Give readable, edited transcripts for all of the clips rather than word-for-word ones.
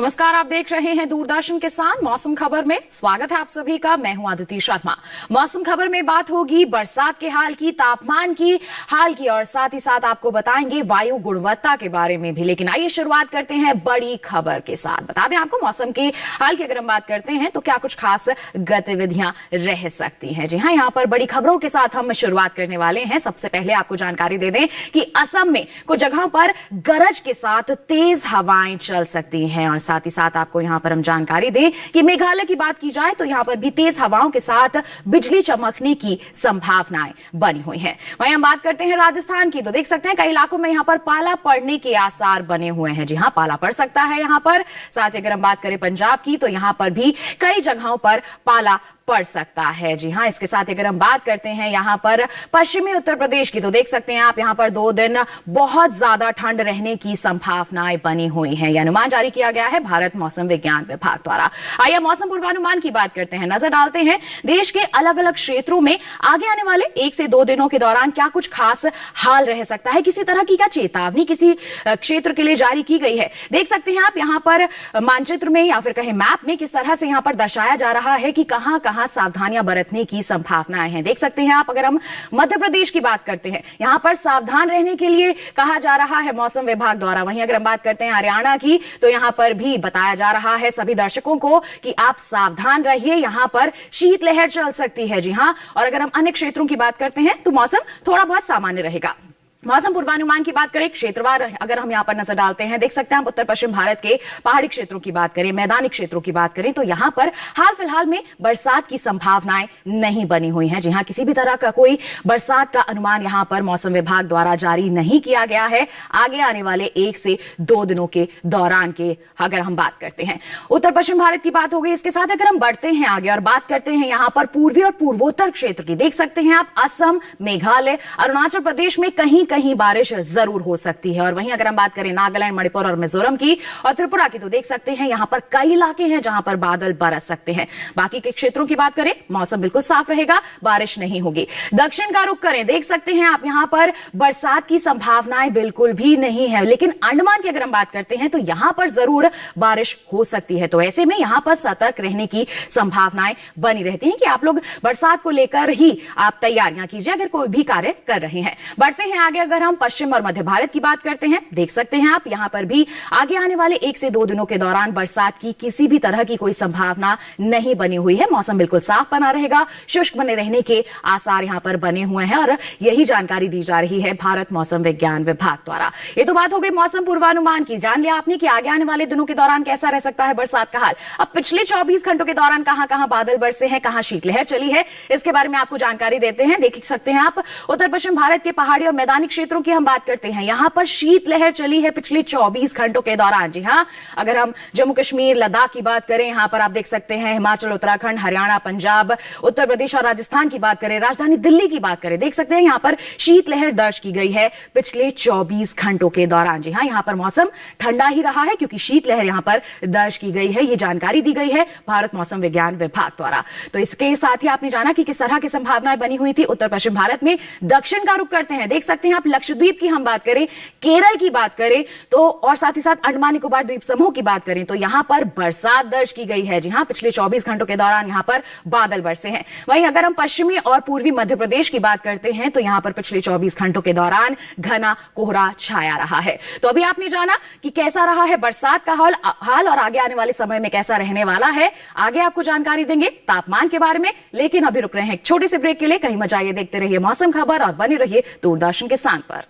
नमस्कार, आप देख रहे हैं दूरदर्शन के साथ मौसम खबर में। स्वागत है आप सभी का। मैं हूं आदिति शर्मा। मौसम खबर में बात होगी बरसात के हाल की, तापमान की हाल की और साथ ही साथ आपको बताएंगे वायु गुणवत्ता के बारे में भी। लेकिन आइए शुरुआत करते हैं बड़ी खबर के साथ। बता दें आपको मौसम के हाल की अगर हम बात करते हैं तो क्या कुछ खास गतिविधियां रह सकती हैं। जी हाँ, यहाँ पर बड़ी खबरों के साथ हम शुरुआत करने वाले हैं। सबसे पहले आपको जानकारी दे दें कि असम में कुछ जगहों पर गरज के साथ तेज हवाएं चल सकती हैं और साथ ही साथ आपको यहां पर हम जानकारी दें कि मेघालय की बात की जाए तो यहां पर भी तेज हवाओं के साथ बिजली चमकने की संभावनाएं बनी हुई हैं। वहीं हम बात करते हैं राजस्थान की, तो देख सकते हैं कई इलाकों में यहां पर पाला पड़ने के आसार बने हुए हैं। जी हां, पाला पड़ सकता है यहां पर। साथ ही अगर हम बात करें पंजाब की तो यहां पर भी कई जगहों पर पाला पड़ सकता है। जी हां, इसके साथ अगर हम बात करते हैं यहां पर पश्चिमी उत्तर प्रदेश की, तो देख सकते हैं आप यहां पर 2 दिन बहुत ज्यादा ठंड रहने की संभावनाएं बनी हुई हैं। यह अनुमान जारी किया गया है भारत मौसम विज्ञान विभाग द्वारा। आइए मौसम पूर्वानुमान की बात करते हैं, नजर डालते हैं देश के अलग अलग क्षेत्रों में आगे आने वाले 1 से 2 दिनों के दौरान क्या कुछ खास हाल रह सकता है। किसी तरह की क्या चेतावनी किसी क्षेत्र के लिए जारी की गई है। देख सकते हैं आप यहां पर मानचित्र में या फिर कहीं मैप में किस तरह से यहां पर दर्शाया जा रहा है कि कहां कहां सावधानियां बरतने की संभावनाएं हैं। देख सकते हैं आप, अगर हम मध्य प्रदेश की बात करते हैं, यहां पर सावधान रहने के लिए कहा जा रहा है मौसम विभाग द्वारा। वहीं अगर हम बात करते हैं हरियाणा की, तो यहां पर भी बताया जा रहा है सभी दर्शकों को कि आप सावधान रहिए, यहां पर शीतलहर चल सकती है। जी हां, और अगर हम अन्य क्षेत्रों की बात करते हैं तो मौसम थोड़ा बहुत सामान्य रहेगा। मौसम पूर्वानुमान की बात करें क्षेत्रवार अगर हम यहां पर नजर डालते हैं, देख सकते हैं हम उत्तर पश्चिम भारत के पहाड़ी क्षेत्रों की बात करें, मैदानी क्षेत्रों की बात करें तो यहां पर हाल फिलहाल में बरसात की संभावनाएं नहीं बनी हुई हैं। जी हां, किसी भी तरह का कोई बरसात का अनुमान यहां पर मौसम विभाग द्वारा जारी नहीं किया गया है आगे आने वाले 1 से 2 दिनों के दौरान के अगर हम बात करते हैं। उत्तर पश्चिम भारत की बात हो गई। इसके साथ अगर हम बढ़ते हैं आगे और बात करते हैं यहां पर पूर्वी और पूर्वोत्तर क्षेत्र की, देख सकते हैं आप असम, मेघालय, अरुणाचल प्रदेश में कहीं कहीं बारिश जरूर हो सकती है। और वहीं अगर हम बात करें नागालैंड, मणिपुर और मिजोरम की और त्रिपुरा की, तो देख सकते हैं यहां पर कई इलाके हैं जहां पर बादल बरस सकते हैं। बाकी के क्षेत्रों की बात करें, मौसम बिल्कुल साफ रहेगा, बारिश नहीं होगी। दक्षिण का रुख करें, देख सकते हैं आप यहां पर बरसात की संभावनाएं बिल्कुल भी नहीं है। लेकिन अंडमान की अगर हम बात करते हैं तो यहां पर जरूर बारिश हो सकती है। तो ऐसे में यहां पर सतर्क रहने की संभावनाएं बनी रहती हैं कि आप लोग बरसात को लेकर ही आप तैयारियां कीजिए अगर कोई भी कार्य कर रहे हैं। बढ़ते हैं आगे, अगर हम पश्चिम और मध्य भारत की बात करते हैं, देख सकते हैं आप यहां पर भी आगे आने वाले 1 से 2 दिनों के दौरान बरसात की किसी भी तरह की कोई संभावना नहीं बनी हुई है। मौसम बिल्कुल साफ बना रहेगा, शुष्क बने रहने के आसार यहां पर बने हुए हैं और यही जानकारी दी जा रही है भारत मौसम विज्ञान विभाग द्वारा। ये तो बात हो गई मौसम पूर्वानुमान की। जान लिया आपने कि आगे आने वाले दिनों के दौरान कैसा रह सकता है बरसात का हाल। अब पिछले 24 घंटों के दौरान कहां कहां बादल बरसे हैं, कहां शीतलहर चली है, इसके बारे में आपको जानकारी देते हैं। देख सकते हैं आप उत्तर पश्चिम भारत के पहाड़ी और मैदानी क्षेत्रों की हम बात करते हैं, यहां पर शीतलहर चली है पिछले 24 घंटों के दौरान। जी हां, अगर हम जम्मू कश्मीर, लद्दाख की बात करें, यहां पर आप देख सकते हैं हिमाचल, उत्तराखंड, हरियाणा, पंजाब, उत्तर प्रदेश और राजस्थान की बात करें, राजधानी दिल्ली की बात करें, देख सकते हैं यहां पर शीतलहर दर्ज की गई है पिछले 24 घंटों के दौरान। जी हां, यहां पर मौसम ठंडा ही रहा है क्योंकि शीतलहर यहां पर दर्ज की गई है। यह जानकारी दी गई है भारत मौसम विज्ञान विभाग द्वारा। तो इसके साथ ही आपने जाना कि किस तरह की संभावनाएं बनी हुई थी उत्तर पश्चिम भारत में। दक्षिण का रुख करते हैं, देख सकते हैं आप लक्षद्वीप की हम बात करें, केरल की बात करें तो और साथ ही साथ अंडमान निकोबार द्वीप समूह की बात करें तो यहां पर बरसात दर्ज की गई है। जी हां, पिछले 24 घंटों के दौरान यहां पर बादल बरसे हैं। वहीं अगर हम पश्चिमी और पूर्वी मध्य प्रदेश की बात करते हैं तो यहां पर पिछले 24 घंटों के दौरान घना कोहरा छाया रहा है। तो अभी आपने जाना कि कैसा रहा है बरसात का हाल और आगे आने वाले समय में कैसा रहने वाला है। आगे आपको जानकारी देंगे तापमान के बारे में, लेकिन अभी रुक रहे हैं एक छोटे से ब्रेक के लिए। कहीं मत जाइए, देखते रहिए मौसम खबर और बने रहिए दूरदर्शन के साथ पर।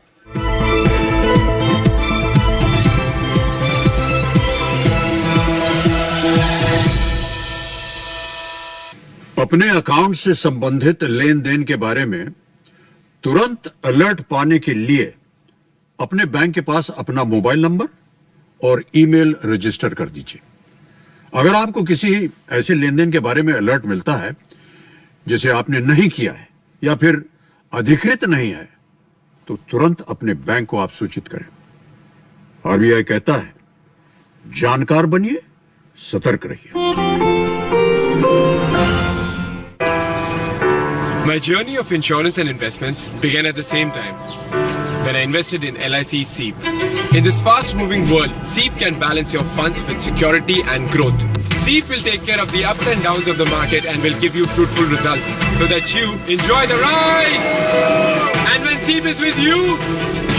अपने अकाउंट से संबंधित लेन देन के बारे में तुरंत अलर्ट पाने के लिए अपने बैंक के पास अपना मोबाइल नंबर और ईमेल रजिस्टर कर दीजिए। अगर आपको किसी ऐसे लेन देन के बारे में अलर्ट मिलता है जिसे आपने नहीं किया है या फिर अधिकृत नहीं है तो तुरंत अपने बैंक को आप सूचित करें। आरबीआई कहता है, जानकार बनिए, सतर्क रहिए। My journey of insurance and investments began at the same time. when I invested in LIC SEEP. In this fast-moving world, SEEP can balance your funds with security and growth. SEEP will take care of the ups and downs of the market and will give you fruitful results so that you enjoy the ride. And when SEEP is with you,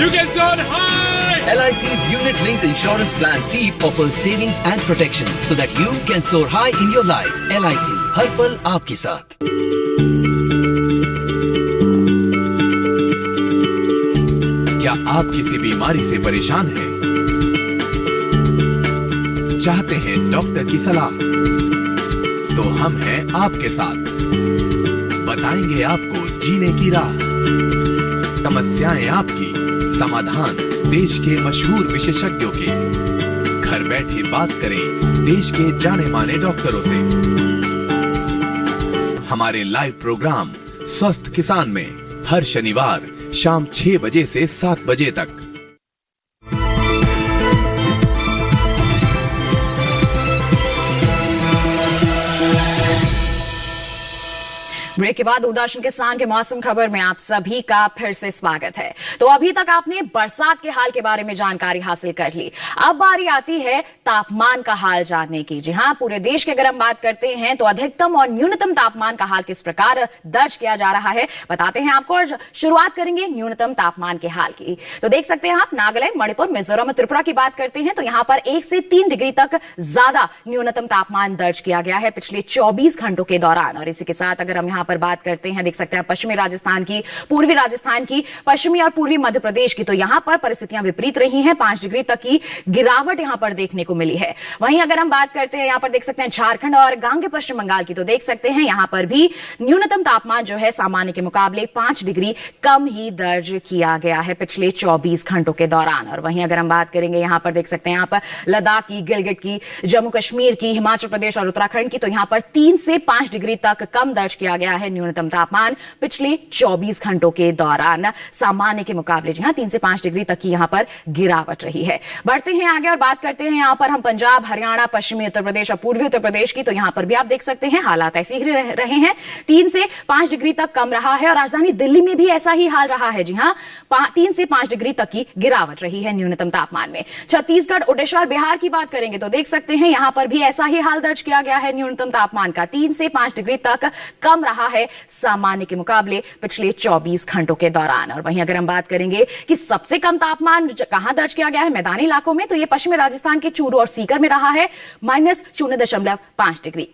you can soar high. LIC's unit-linked insurance plan SEEP offers savings and protection so that you can soar high in your life. LIC, हर पल आपके साथ। क्या आप किसी बीमारी से परेशान हैं? चाहते हैं डॉक्टर की सलाह? तो हम हैं आपके साथ। बताएंगे आपको जीने की राह। समस्याएं आपकी, समाधान देश के मशहूर विशेषज्ञों के। घर बैठे बात करें देश के जाने माने डॉक्टरों से। हमारे लाइव प्रोग्राम स्वस्थ किसान में हर शनिवार शाम 6 बजे से 7 बजे तक। ब्रेक के बाद दूरदर्शन किसान के मौसम खबर में आप सभी का फिर से स्वागत है। तो अभी तक आपने बरसात के हाल के बारे में जानकारी हासिल कर ली। अब बारी आती है तापमान का हाल जानने की। जी हां, पूरे देश की अगर हम बात करते हैं तो अधिकतम और न्यूनतम तापमान का हाल किस प्रकार दर्ज किया जा रहा है बताते हैं आपको। और शुरुआत करेंगे न्यूनतम तापमान के हाल की। तो देख सकते हैं आप, नागालैंड, मणिपुर, मिजोरम और त्रिपुरा की बात करते हैं तो यहां पर 1 से 3 डिग्री तक ज्यादा न्यूनतम तापमान दर्ज किया गया है पिछले 24 घंटों के दौरान। और इसी के साथ अगर हम यहां पर बात करते हैं, देख सकते हैं पश्चिमी राजस्थान की, पूर्वी राजस्थान की, पश्चिमी और पूर्वी मध्य प्रदेश की, तो यहां पर परिस्थितियां विपरीत रही हैं। 5 डिग्री तक की गिरावट यहां पर देखने को मिली है। वहीं अगर हम बात करते हैं, यहां पर देख सकते हैं झारखंड और गांगे पश्चिम बंगाल की, तो देख सकते हैं यहां पर भी न्यूनतम तापमान जो है सामान्य के मुकाबले 5 डिग्री कम ही दर्ज किया गया है पिछले 24 घंटों के दौरान। और वहीं अगर हम बात करेंगे, यहां पर देख सकते हैं यहां पर लद्दाख की, गिलगिट की, जम्मू कश्मीर की, हिमाचल प्रदेश और उत्तराखंड की, तो यहां पर 3 से 5 डिग्री तक कम दर्ज किया गया है न्यूनतम तापमान पिछले 24 घंटों के दौरान सामान्य के मुकाबले। जी हां, 3 से 5 डिग्री तक की यहां पर गिरावट रही है। बढ़ते हैं आगे और बात करते हैं यहां पर हम पंजाब, हरियाणा, पश्चिमी उत्तर प्रदेश और पूर्वी उत्तर प्रदेश की, तो यहां पर भी आप देख सकते हैं हालात ऐसे ही रहे हैं। 3 से 5 डिग्री तक कम रहा है और राजधानी दिल्ली में भी ऐसा ही हाल रहा है। जी हां, 3 से 5 डिग्री तक की गिरावट रही है न्यूनतम तापमान में। छत्तीसगढ़, ओडिशा और बिहार की बात करेंगे तो देख सकते हैं यहां पर भी ऐसा ही हाल दर्ज किया गया है न्यूनतम तापमान का। 3 से 5 डिग्री तक कम रहा है सामान्य के मुकाबले पिछले 24 घंटों के दौरान। और वहीं अगर हम बात करेंगे कि सबसे कम तापमान कहां दर्ज किया गया है मैदानी इलाकों में, तो यह पश्चिमी राजस्थान के चूरू और सीकर में रहा है, -0.5 डिग्री।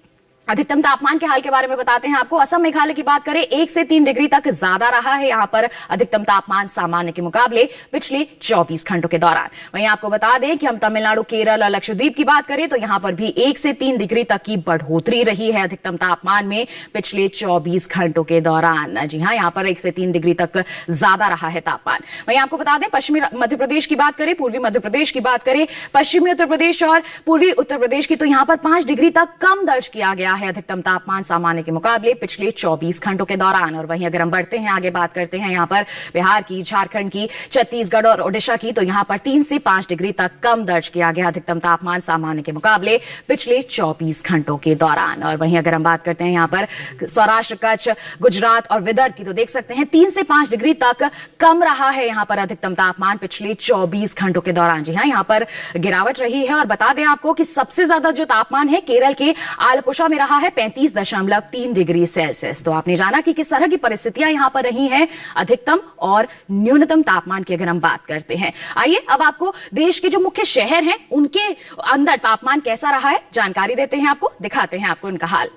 अधिकतम तापमान के हाल के बारे में बताते हैं आपको। असम, मेघालय की बात करें, 1 से 3 डिग्री तक ज्यादा रहा है यहां पर अधिकतम तापमान सामान्य के मुकाबले पिछले 24 घंटों के दौरान। वहीं आपको बता दें कि हम तमिलनाडु, केरल और लक्षद्वीप की बात करें तो यहां पर भी 1 से 3 डिग्री तक की बढ़ोतरी रही है अधिकतम तापमान में पिछले 24 घंटों के दौरान। जी हां, यहां पर 1 से 3 डिग्री तक ज्यादा रहा है तापमान। वहीं आपको बता दें, पश्चिमी मध्य प्रदेश की बात करें, पूर्वी मध्य प्रदेश की बात करें, पश्चिमी उत्तर प्रदेश और पूर्वी उत्तर प्रदेश की, तो यहां पर 5 डिग्री तक कम दर्ज किया गया है अधिकतम तापमान सामान्य के मुकाबले पिछले 24 घंटों के दौरान। और वहीं अगर हम बढ़ते हैं आगे, बात करते हैं यहां पर बिहार की, झारखंड की, छत्तीसगढ़ और ओडिशा की, तो यहां पर 3 से 5 डिग्री तक कम दर्ज किया गया अधिकतम तापमान सामान्य के मुकाबले पिछले 24 घंटों के दौरान। और वहीं अगर हम बात करते हैं यहां पर सौराष्ट्र, कच्छ, गुजरात और विदर्भ की, तो देख सकते हैं 3 से 5 डिग्री तक कम रहा है यहां पर अधिकतम तापमान पिछले 24 घंटों के दौरान। जी हां, यहां पर गिरावट रही है। और बता दें आपको कि सबसे ज्यादा जो तापमान है केरल के आलपुषा में रहा है 35.3 डिग्री सेल्सियस। तो आपने जाना कि किस तरह की परिस्थितियां यहां पर रही हैं अधिकतम और न्यूनतम तापमान की अगर हम बात करते हैं। आइए अब आपको देश के जो मुख्य शहर हैं उनके अंदर तापमान कैसा रहा है जानकारी देते हैं आपको, दिखाते हैं आपको उनका हाल।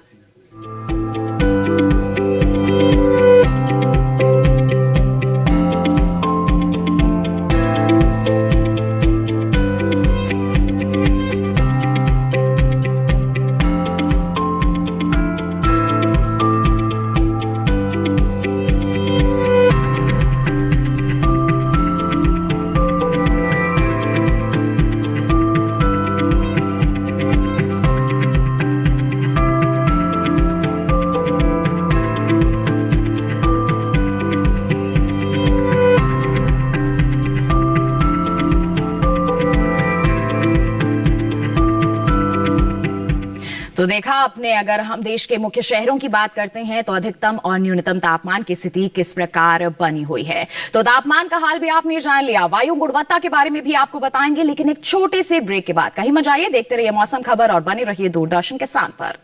तो देखा आपने, अगर हम देश के मुख्य शहरों की बात करते हैं तो अधिकतम और न्यूनतम तापमान की स्थिति किस प्रकार बनी हुई है। तो तापमान का हाल भी आपने जान लिया, वायु गुणवत्ता के बारे में भी आपको बताएंगे, लेकिन एक छोटे से ब्रेक के बाद कहीं मत जाइए, देखते रहिए मौसम खबर और बने रहिए दूरदर्शन किसान पर।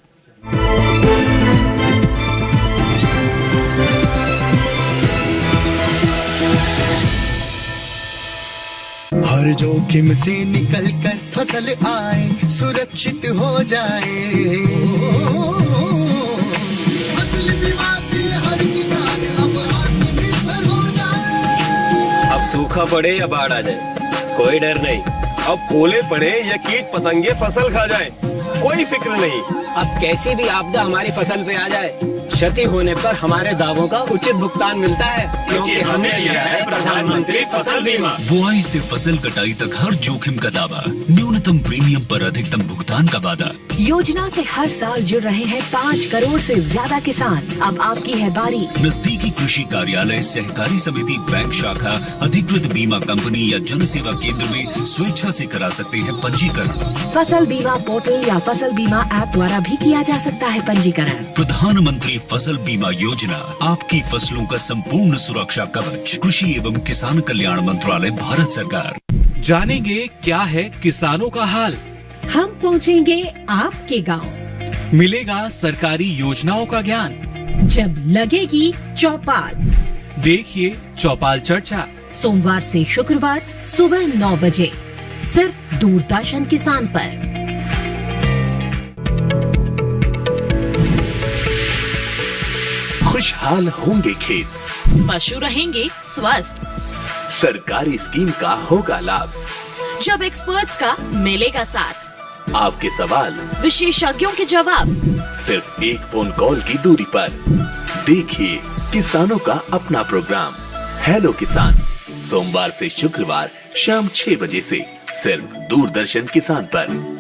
हर जोखिम से निकल कर फसल आए, सुरक्षित हो जाए। फसल बीमा से हर किसान अब आत्मनिर्भर हो जाए। अब सूखा पड़े या बाढ़ आ जाए, कोई डर नहीं। अब ओले पड़े या कीट पतंगे फसल खा जाए, कोई फिक्र नहीं। अब कैसी भी आपदा हमारी फसल पे आ जाए, क्षति होने पर हमारे दावों का उचित भुगतान मिलता है, क्योंकि हमने लिया है प्रधानमंत्री फसल बीमा। बुआई से फसल कटाई तक हर जोखिम का दावा, न्यूनतम प्रीमियम पर अधिकतम भुगतान का वादा। योजना से हर साल जुड़ रहे हैं 5 करोड़ से ज्यादा किसान। अब आपकी है बारी। नजदीकी कृषि कार्यालय, सहकारी समिति, बैंक शाखा, अधिकृत बीमा कंपनी या जन सेवा केंद्र में स्वेच्छा से करा सकते हैं पंजीकरण। फसल बीमा पोर्टल या फसल बीमा ऐप द्वारा भी किया जा सकता है पंजीकरण। प्रधानमंत्री फसल बीमा योजना, आपकी फसलों का संपूर्ण सुरक्षा कवच। कृषि एवं किसान कल्याण मंत्रालय, भारत सरकार। जानेंगे क्या है किसानों का हाल। हम पहुंचेंगे आपके गांव। मिलेगा सरकारी योजनाओं का ज्ञान। जब लगेगी चौपाल, देखिए चौपाल चर्चा, सोमवार से शुक्रवार सुबह 9 बजे सिर्फ दूरदर्शन किसान पर। खुशहाल होंगे खेत, पशु रहेंगे स्वस्थ, सरकारी स्कीम का होगा लाभ, जब एक्सपर्ट्स का मिलेगा साथ, आपके सवाल विशेषज्ञों के जवाब, सिर्फ एक फोन कॉल की दूरी पर। देखिए किसानों का अपना प्रोग्राम हेलो किसान, सोमवार से शुक्रवार शाम 6 बजे से सिर्फ दूरदर्शन किसान पर।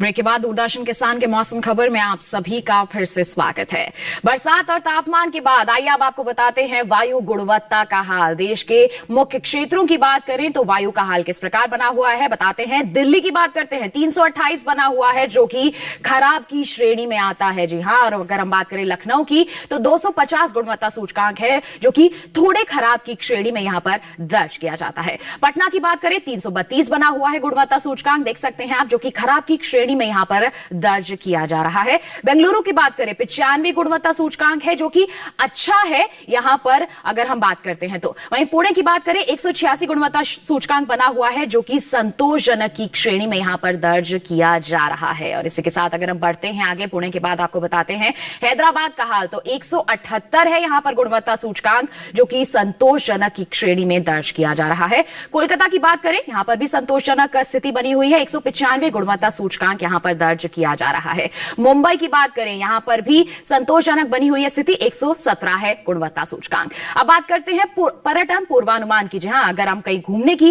ब्रेक के बाद दूरदर्शन किसान के मौसम खबर में आप सभी का फिर से स्वागत है। बरसात और तापमान के बाद आइए अब आपको बताते हैं वायु गुणवत्ता का हाल। देश के मुख्य क्षेत्रों की बात करें तो वायु का हाल किस प्रकार बना हुआ है बताते हैं। दिल्ली की बात करते हैं, 328 बना हुआ है जो कि खराब की श्रेणी में आता है। जी हां, और अगर हम बात करें लखनऊ की तो 250 गुणवत्ता सूचकांक है जो कि थोड़े खराब की श्रेणी में यहां पर दर्ज किया जाता है। पटना की बात करें 332 बना हुआ है गुणवत्ता सूचकांक, देख सकते हैं आप, जो कि खराब की श्रेणी में यहां पर दर्ज किया जा रहा है। बेंगलुरु की बात करें 95 गुणवत्ता सूचकांक है जो कि अच्छा है यहां पर अगर हम बात करते हैं तो। वहीं पुणे की बात करें 186 गुणवत्ता सूचकांक बना हुआ है जो कि संतोषजनक की श्रेणी में यहां पर दर्ज किया जा रहा है। और इसी के साथ अगर हम बढ़ते हैं आगे, पुणे के बाद आपको बताते हैं हैदराबाद का हाल। तो 178 है यहां पर गुणवत्ता सूचकांक जो कि संतोषजनक की श्रेणी में दर्ज किया जा रहा है। कोलकाता की बात करें यहां पर भी संतोषजनक स्थिति बनी हुई है, 195 गुणवत्ता सूचकांक यहां पर दर्ज किया जा रहा है। मुंबई की बात करें यहां पर भी संतोषजनक बनी हुई है स्थिति, 117 है गुणवत्ता सूचकांक। अब बात करते हैं पर्यटन पूर्वानुमान की। जहां अगर हम कहीं घूमने की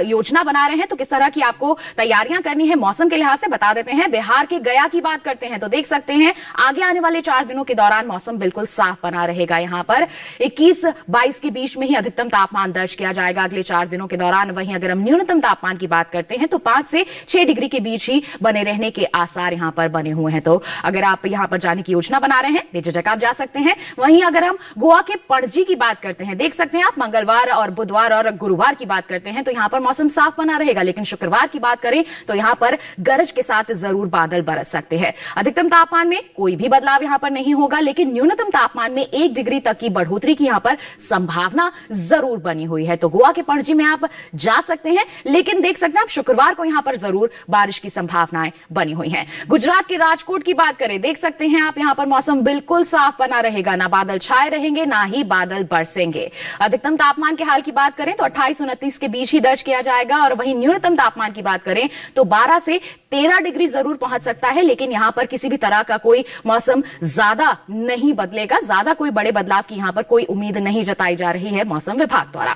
योजना बना रहे हैं तो किस तरह की आपको तैयारियां करनी है मौसम के लिहाज से बता देते हैं। बिहार के गया की बात करते हैं तो देख सकते हैं आगे आने वाले 4 दिनों के दौरान मौसम बिल्कुल साफ बना रहेगा। यहां पर 21-22 के बीच में ही अधिकतम तापमान दर्ज किया जाएगा अगले 4 दिनों के दौरान। वहीं अगर हम न्यूनतम तापमान की बात करते हैं तो 5 से 6 डिग्री के बीच ही बने रहने के आसार यहां पर बने हुए हैं। तो अगर आप यहां पर जाने की योजना बना रहे हैं बेझिझक आप जा सकते हैं। वहीं अगर हम गोवा के पणजी की बात करते हैं, देख सकते हैं आप, मंगलवार और बुधवार और गुरुवार की बात करते हैं तो यहां पर मौसम साफ बना रहेगा। लेकिन शुक्रवार की बात करें तो यहां पर गरज के साथ जरूर बादल बरस सकते हैं। अधिकतम तापमान में कोई भी बदलाव यहां पर नहीं होगा, लेकिन न्यूनतम तापमान में 1 डिग्री तक की बढ़ोतरी की यहां पर संभावना जरूर बनी हुई है। तो गोवा के पणजी में आप जा सकते हैं, लेकिन देख सकते हैं आप शुक्रवार को यहां पर जरूर बारिश की संभावनाएं बनी हुई हैं। गुजरात के राजकोट की बात करें, देख सकते हैं आप, यहां पर मौसम बिल्कुल साफ बना रहेगा, ना बादल छाए रहेंगे ना ही बादल बरसेंगे। अधिकतम तापमान के हाल की बात करें तो 28-29 के बीच ही दर्ज किया जाएगा। और वहीं न्यूनतम तापमान की बात करें तो 12 से 13 डिग्री जरूर पहुंच सकता है, लेकिन यहां पर किसी भी तरह का कोई मौसम ज्यादा नहीं बदलेगा। ज्यादा कोई बड़े बदलाव की यहां पर कोई उम्मीद नहीं जताई जा रही है मौसम विभाग द्वारा।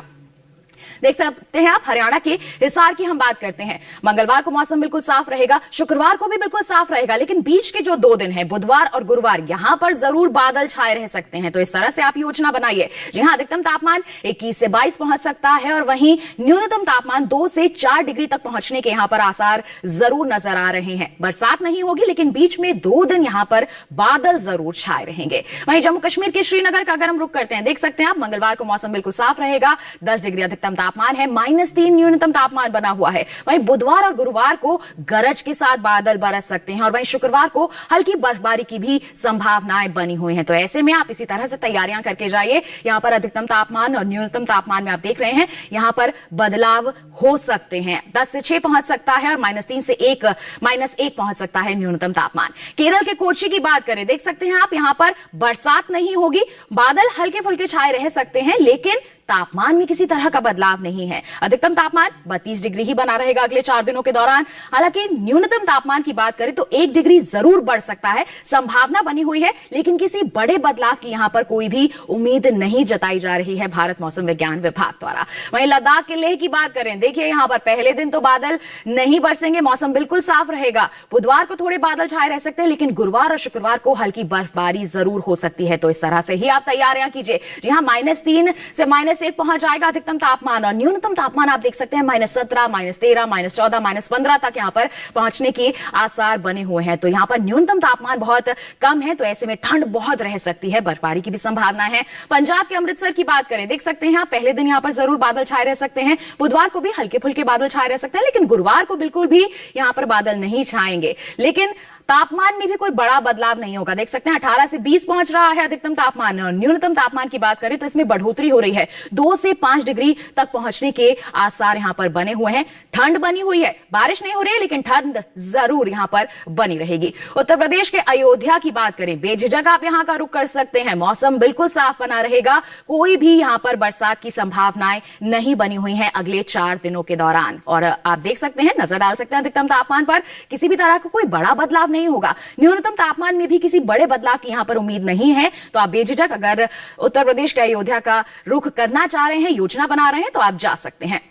देख सकते हैं आप हरियाणा के हिसार की हम बात करते हैं। मंगलवार को मौसम बिल्कुल साफ रहेगा, शुक्रवार को भी बिल्कुल साफ रहेगा, लेकिन बीच के जो 2 दिन हैं बुधवार और गुरुवार, यहां पर जरूर बादल छाए रह सकते हैं। तो इस तरह से आप योजना बनाइए। जी हां, अधिकतम तापमान 21 से 22 पहुंच सकता है और वहीं न्यूनतम तापमान 2 से 4 डिग्री तक पहुंचने के यहां पर आसार जरूर नजर आ रहे हैं। बरसात नहीं होगी, लेकिन बीच में 2 दिन यहां पर बादल जरूर छाए रहेंगे। वहीं जम्मू कश्मीर के श्रीनगर का अगर हम रुख करते हैं, देख सकते हैं आप मंगलवार को मौसम बिल्कुल साफ रहेगा, 10 डिग्री अधिकतम तापमान है, -3 न्यूनतम तापमान बना हुआ है। वहीं बुधवार और गुरुवार को गरज के साथ बादल बरस सकते हैं और वहीं शुक्रवार को हल्की बर्फबारी की भी संभावनाएं बनी हुई हैं। तो ऐसे में आप इसी तरह से तैयारियां करके जाइए। यहां पर अधिकतम तापमान और न्यूनतम तापमान में आप देख रहे हैं यहां पर बदलाव हो सकते हैं। 10 से 6 पहुंच सकता है और -3 से -1 पहुंच सकता है न्यूनतम तापमान। केरल के कोच्चि की बात करें, देख सकते हैं आप यहां पर बरसात नहीं होगी, बादल हल्के फुल्के छाए रह सकते हैं, लेकिन तापमान में किसी तरह का बदलाव नहीं है। अधिकतम तापमान 32 डिग्री ही बना रहेगा अगले 4 दिनों के दौरान। हालांकि न्यूनतम तापमान की बात करें तो 1 डिग्री जरूर बढ़ सकता है, संभावना बनी हुई है, लेकिन किसी बड़े बदलाव की यहां पर कोई भी उम्मीद नहीं जताई जा रही है भारत मौसम विज्ञान विभाग द्वारा। वहीं लद्दाख के लेह की बात करें, देखिए यहां पर पहले दिन तो बादल नहीं बरसेंगे, मौसम बिल्कुल साफ रहेगा। बुधवार को थोड़े बादल छाए रह सकते हैं, लेकिन गुरुवार और शुक्रवार को हल्की बर्फबारी जरूर हो सकती है। तो इस तरह से ही आप तैयारियां कीजिए। जी हां, -3 से -1 पहुंच जाएगा अधिकतम तापमान और न्यूनतम तापमान आप देख सकते हैं -17, -13, -14, -15 तक यहां पर पहुंचने की आसार बने हुए हैं। तो यहां पर न्यूनतम तापमान बहुत कम है, तो ऐसे में ठंड बहुत रह सकती है, बर्फबारी की भी संभावना है। पंजाब के अमृतसर की बात करें, देख सकते हैं पहले दिन यहां पर जरूर बादल छाए रह सकते हैं, बुधवार को भी हल्के फुल्के बादल छाए रह सकते हैं, लेकिन गुरुवार को बिल्कुल भी यहां पर बादल नहीं छाएंगे। लेकिन तापमान में भी कोई बड़ा बदलाव नहीं होगा। देख सकते हैं 18 से 20 पहुंच रहा है अधिकतम तापमान और न्यूनतम तापमान की बात करें तो इसमें बढ़ोतरी हो रही है, 2 से 5 डिग्री तक पहुंचने के आसार यहां पर बने हुए हैं। ठंड बनी हुई है, बारिश नहीं हो रही है, लेकिन ठंड जरूर यहां पर बनी रहेगी। उत्तर प्रदेश के अयोध्या की बात करें, बेझिझक आप यहां का रुख कर सकते हैं, मौसम बिल्कुल साफ बना रहेगा, कोई भी यहां पर बरसात की संभावनाएं नहीं बनी हुई है अगले 4 दिनों के दौरान। और आप देख सकते हैं, नजर डाल सकते हैं अधिकतम तापमान पर, किसी भी तरह का कोई बड़ा बदलाव नहीं होगा। न्यूनतम तापमान में भी किसी बड़े बदलाव की यहां पर उम्मीद नहीं है। तो आप बेझिझक अगर उत्तर प्रदेश के अयोध्या का रुख करना चाह रहे हैं, योजना बना रहे हैं, तो आप जा सकते हैं।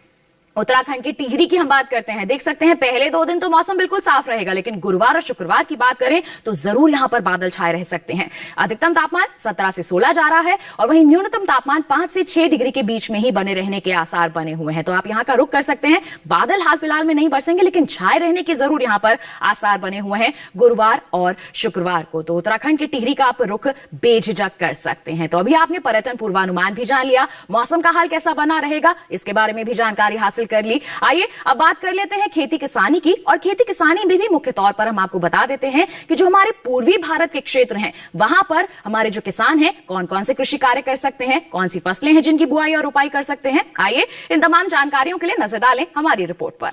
उत्तराखंड के टिहरी की हम बात करते हैं, देख सकते हैं पहले 2 दिन तो मौसम बिल्कुल साफ रहेगा, लेकिन गुरुवार और शुक्रवार की बात करें तो जरूर यहां पर बादल छाए रह सकते हैं। अधिकतम तापमान 17 से 16 जा रहा है और वहीं न्यूनतम तापमान 5 से 6 डिग्री के बीच में ही बने रहने के आसार बने हुए हैं। तो आप यहां का रुख कर सकते हैं। बादल हाल फिलहाल में नहीं बरसेंगे, लेकिन छाए रहने के जरूर यहां पर आसार बने हुए हैं गुरुवार और शुक्रवार को। तो उत्तराखंड के टिहरी का आप रुख बेझिझक कर सकते हैं। तो अभी आपने पर्यटन पूर्वानुमान भी जान लिया, मौसम का हाल कैसा बना रहेगा इसके बारे में भी जानकारी हासिल कर ली। आइए अब बात कर लेते हैं खेती किसानी की। और खेती किसानी में भी मुख्य तौर पर हम आपको बता देते हैं कि जो हमारे पूर्वी भारत के क्षेत्र हैं, वहां पर हमारे जो किसान हैं कौन कौन से कृषि कार्य कर सकते हैं, कौन सी फसलें हैं जिनकी बुआई और रोपाई कर सकते हैं। आइए इन तमाम जानकारियों के लिए नजर डालें हमारी रिपोर्ट पर।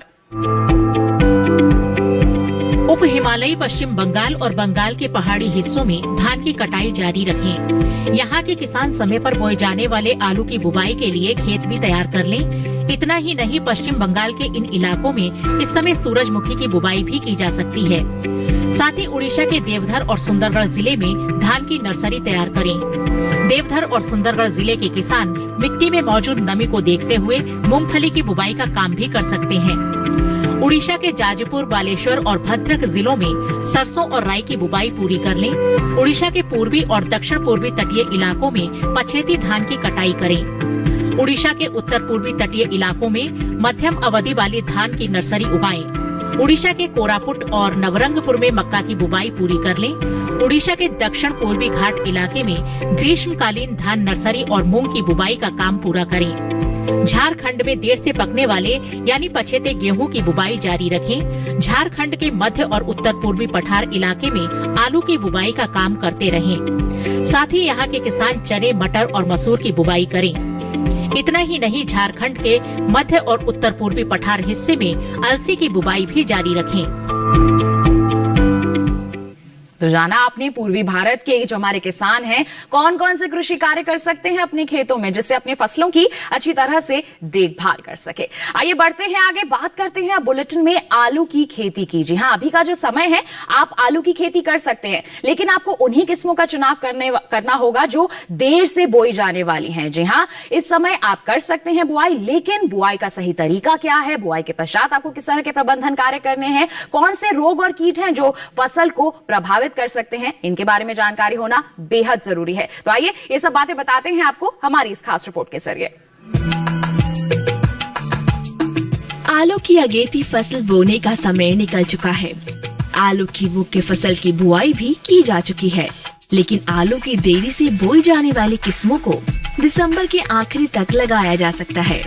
उप हिमालयी पश्चिम बंगाल और बंगाल के पहाड़ी हिस्सों में धान की कटाई जारी रखें। यहाँ के किसान समय पर बोए जाने वाले आलू की बुवाई के लिए खेत भी तैयार कर लें। इतना ही नहीं, पश्चिम बंगाल के इन इलाकों में इस समय सूरजमुखी की बुवाई भी की जा सकती है। साथ ही उड़ीसा के देवधर और सुंदरगढ़ जिले में धान की नर्सरी तैयार करें। देवधर और सुंदरगढ़ जिले के किसान मिट्टी में मौजूद नमी को देखते हुए मूंगफली की बुवाई का काम भी कर सकते हैं। उड़ीसा के जाजपुर, बालेश्वर और भद्रक जिलों में सरसों और राई की बुवाई पूरी कर लें। उड़ीसा के पूर्वी और दक्षिण पूर्वी तटीय इलाकों में पछेती धान की कटाई करें। उड़ीसा के उत्तर पूर्वी तटीय इलाकों में मध्यम अवधि वाली धान की नर्सरी उगाएं। उड़ीसा के कोरापुट और नवरंगपुर में मक्का की बुवाई पूरी कर लें। उड़ीसा के दक्षिण पूर्वी घाट इलाके में ग्रीष्मकालीन धान नर्सरी और मूंग की बुवाई का काम पूरा करें। झारखंड में देर से पकने वाले यानी पछेते गेहूं की बुवाई जारी रखें। झारखंड के मध्य और उत्तर पूर्वी पठार इलाके में आलू की बुवाई का काम करते रहें। साथ ही यहाँ के किसान चने, मटर और मसूर की बुवाई करें। इतना ही नहीं, झारखंड के मध्य और उत्तर पूर्वी पठार हिस्से में अलसी की बुवाई भी जारी रखें। तो जाना आपने पूर्वी भारत के जो हमारे किसान हैं कौन कौन से कृषि कार्य कर सकते हैं अपने खेतों में जिससे अपनी फसलों की अच्छी तरह से देखभाल कर सके। आइए बढ़ते हैं आगे, बात करते हैं अब बुलेटिन में आलू की खेती की। जी हां, अभी का जो समय है आप आलू की खेती कर सकते हैं, लेकिन आपको उन्हीं किस्मों का चुनाव करना होगा जो देर से बोई जाने वाली हैं। जी हां, इस समय आप कर सकते हैं बुआई, लेकिन बुआई का सही तरीका क्या है, बुआई के पश्चात आपको किस तरह के प्रबंधन कार्य करने हैं, कौन से रोग और कीट हैं जो फसल को प्रभावित कर सकते हैं, इनके बारे में जानकारी होना बेहद जरूरी है। तो आइए ये सब बातें बताते हैं आपको हमारी इस खास रिपोर्ट के जरिए। आलू की अगेती फसल बोने का समय निकल चुका है। आलू की मुख्य फसल की बुआई भी की जा चुकी है, लेकिन आलू की देरी से बोई जाने वाली किस्मों को दिसंबर के आखिरी तक लगाया जा सकता है।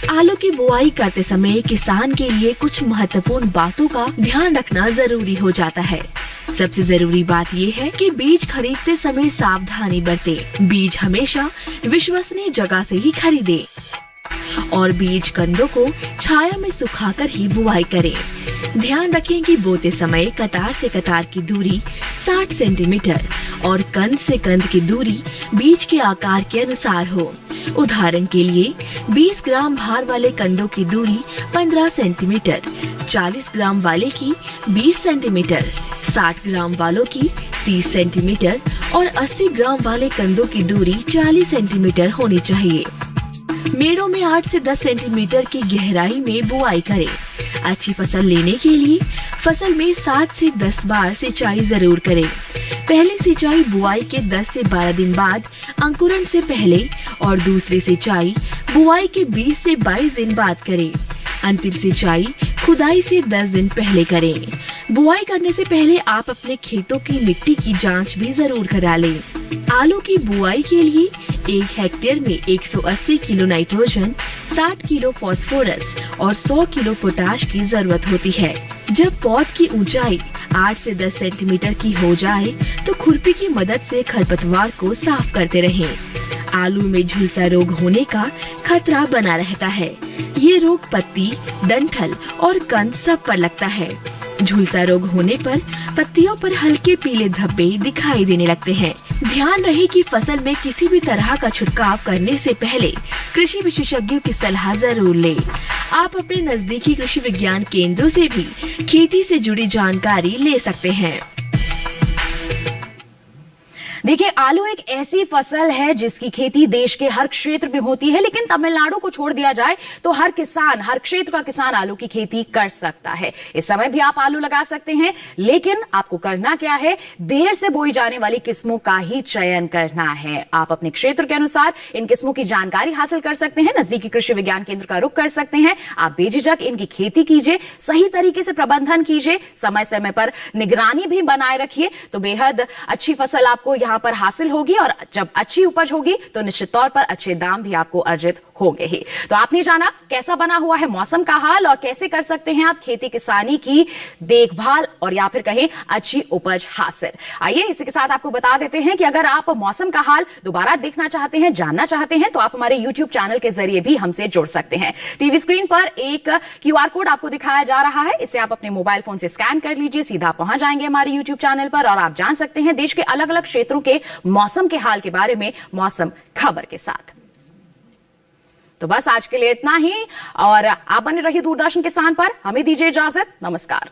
आलू की बुआई करते समय किसान के लिए कुछ महत्वपूर्ण बातों का ध्यान रखना जरूरी हो जाता है। सबसे जरूरी बात ये है कि बीज खरीदते समय सावधानी बरतें। बीज हमेशा विश्वसनीय जगह से ही खरीदें और बीज कंदों को छाया में सुखाकर ही बुआई करें। ध्यान रखें कि बोते समय कतार से कतार की दूरी 60 सेंटीमीटर और कंद से कंद की दूरी बीज के आकार के अनुसार हो। उदाहरण के लिए 20 ग्राम भार वाले कंदों की दूरी 15 सेंटीमीटर, 40 ग्राम वाले की 20 सेंटीमीटर, 60 ग्राम वालों की 30 सेंटीमीटर और 80 ग्राम वाले कंदों की दूरी 40 सेंटीमीटर होनी चाहिए। मेड़ों में 8 से 10 सेंटीमीटर की गहराई में बुआई करें। अच्छी फसल लेने के लिए फसल में 7 से 10 बार सिंचाई जरूर करें। पहली सिंचाई बुआई के 10 से 12 दिन बाद अंकुरण से पहले और दूसरी सिंचाई बुआई के 20 से 22 दिन बाद करें। अंतिम सिंचाई खुदाई से 10 दिन पहले करें। बुआई करने से पहले आप अपने खेतों की मिट्टी की जांच भी जरूर करा लें। आलू की बुआई के लिए 1 हेक्टेयर में 180 किलो नाइट्रोजन, 60 किलो फास्फोरस और 100 किलो पोटाश की जरूरत होती है। जब पौध की ऊंचाई 8 से 10 सेंटीमीटर की हो जाए तो खुरपी की मदद से खरपतवार को साफ करते रहें। आलू में झुलसा रोग होने का खतरा बना रहता है। ये रोग पत्ती, डंठल और कंद सब पर लगता है। झुलसा रोग होने पर पत्तियों पर हल्के पीले धब्बे दिखाई देने लगते हैं। ध्यान रहे कि फसल में किसी भी तरह का छिड़काव करने से पहले कृषि विशेषज्ञों की सलाह जरूर लें। आप अपने नजदीकी कृषि विज्ञान केंद्रों से भी खेती से जुड़ी जानकारी ले सकते हैं। देखिए, आलू एक ऐसी फसल है जिसकी खेती देश के हर क्षेत्र में होती है, लेकिन तमिलनाडु को छोड़ दिया जाए तो हर किसान, हर क्षेत्र का किसान आलू की खेती कर सकता है। इस समय भी आप आलू लगा सकते हैं, लेकिन आपको करना क्या है, देर से बोई जाने वाली किस्मों का ही चयन करना है। आप अपने क्षेत्र के अनुसार इन किस्मों की जानकारी हासिल कर सकते हैं, नजदीकी कृषि विज्ञान केंद्र का रुख कर सकते हैं। आप बेझिझक इनकी खेती कीजिए, सही तरीके से प्रबंधन कीजिए, समय समय पर निगरानी भी बनाए रखिए, तो बेहद अच्छी फसल आपको यहाँ पर हासिल होगी और जब अच्छी उपज होगी तो निश्चित तौर पर अच्छे दाम भी आपको अर्जित होंगे ही। तो आपने जाना कैसा बना हुआ है मौसम का हाल और कैसे कर सकते हैं आप खेती किसानी की देखभाल और या फिर कहें अच्छी उपज हासिल। आइए इसी के साथ आपको बता देते हैं कि अगर आप मौसम का हाल दोबारा देखना चाहते हैं, जानना चाहते हैं, तो आप हमारे YouTube चैनल के जरिए भी हमसे जुड़ सकते हैं। टीवी स्क्रीन पर एक QR कोड आपको दिखाया जा रहा है, इसे आप अपने मोबाइल फोन से स्कैन कर लीजिए, सीधा पहुंच जाएंगे हमारे YouTube चैनल पर और आप जान सकते हैं देश के अलग अलग क्षेत्रों के मौसम के हाल के बारे में मौसम खबर के साथ। तो बस आज के लिए इतना ही और आप बने रहिए दूरदर्शन किसान पर। हमें दीजिए इजाजत, नमस्कार।